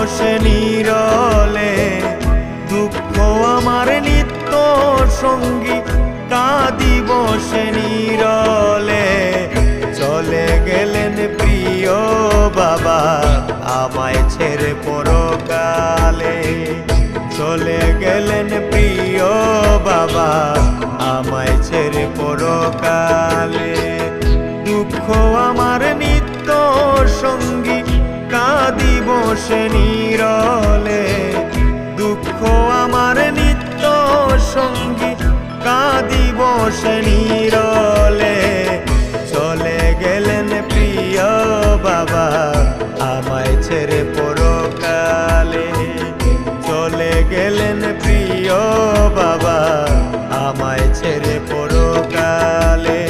বসে নীরলে, দুঃখ আমার নিত্য সঙ্গী কাঁদি বসে নীরলে। চলে গেলেন প্রিয় বাবা আমায় ছেড়ে পরকালে, চলে গেলেন প্রিয় বাবা আমায় ছেড়ে পরকালে। দুঃখ আমার নিত্য সঙ্গী কাঁদি বসে নীরলে, দুঃখ আমার নিত্য সঙ্গী কাঁদি বসে নীরলে। চলে গেলেন প্রিয় বাবা আমায় ছেড়ে পরকালে, চলে গেলেন প্রিয় বাবা আমায় ছেড়ে পরকালে।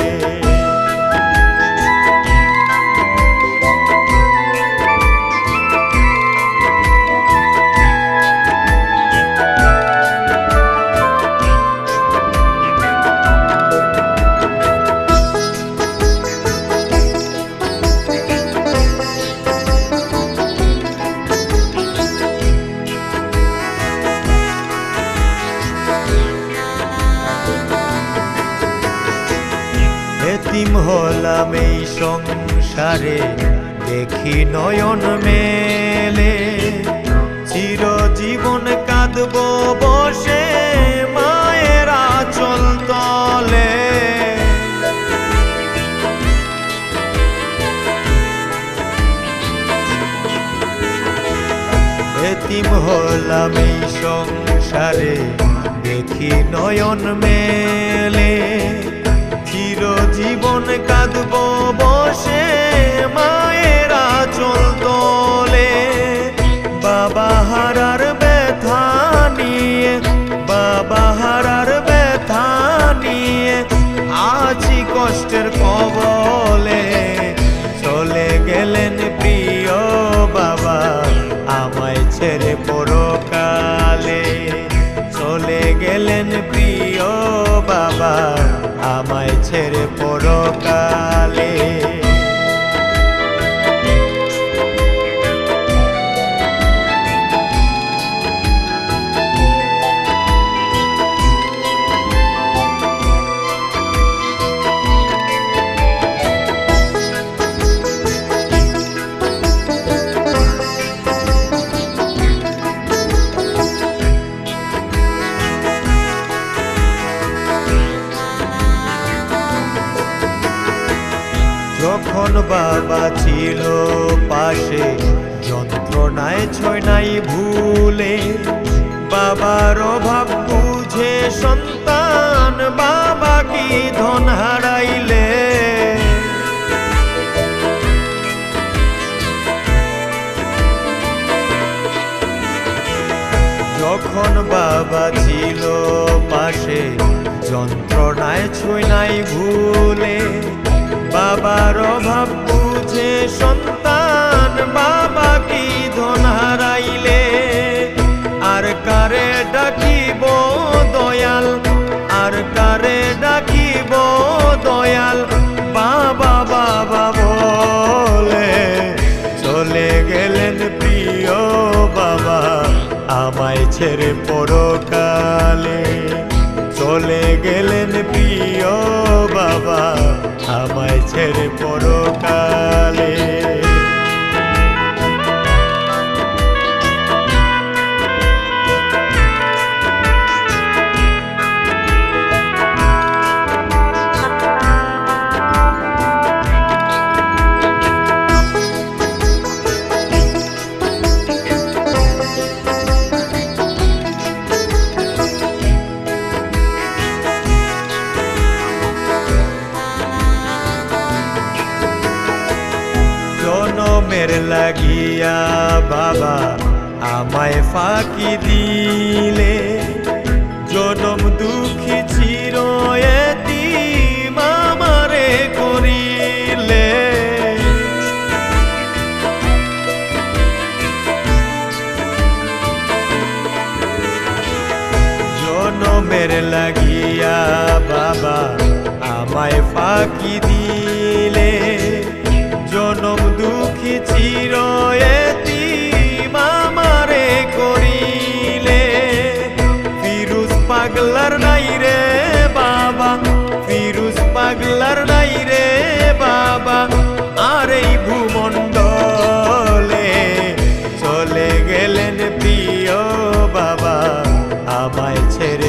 এতিম হলাম এই সংসারে দেখি নয়ন মেলে, চিরজীবন কাঁদব বসে মায়ের আঁচল তলে। এতিম হলাম এই সংসারে দেখি নয়ন মেলে, চিরজীবন কাঁদব বসে মায়ের আঁচল তলে। বাবা হারার ব্যথা নিয়ে, বাবা হারার ব্যথা নিয়ে আছি কষ্টের কবলে। চলে গেলেন প্রিয় বাবা আমায় ছেড়ে পরকালে, চলে গেলেন প্রিয় বাবা আমায় ছেড়ে পরকালে। যখন বাবা ছিল পাশে যন্ত্রণায় ছয় নাই ভুলে, বাবার অভাব বুঝে সন্তান বাবা কি ধন হারাইলে। যখন বাবা ছিল পাশে যন্ত্রণায় ছয় নাই ভুলে, বাবার অভাব বুঝে সন্তান বাবা কি ধন হারাইলে। আর কারে ডাকিব দয়াল, আর কারে ডাকিব দয়াল বাবা বাবা বলে। চলে গেলেন প্রিয় বাবা আমায় ছেড়ে পরকালে, চলে গেলেন প্রিয় বাবা আমায় ছেড়ে পরকালে। জনমের লাগিয়া বাবা আমায় ফাঁকি দিলে, জনম দুঃখী চির এতিম আমারে করিলে। জনমের লাগিয়া বাবা আমায় ফাঁকি দিলে, জনম দুঃখী চির এতিম পাগলার নাই রে বাবা, ফিরুজ পাগলার নাই রে বাবা, আর এই ভূমণ্ডলে চলে গেলেন প্রিয় বাবা আমায় ছেড়ে।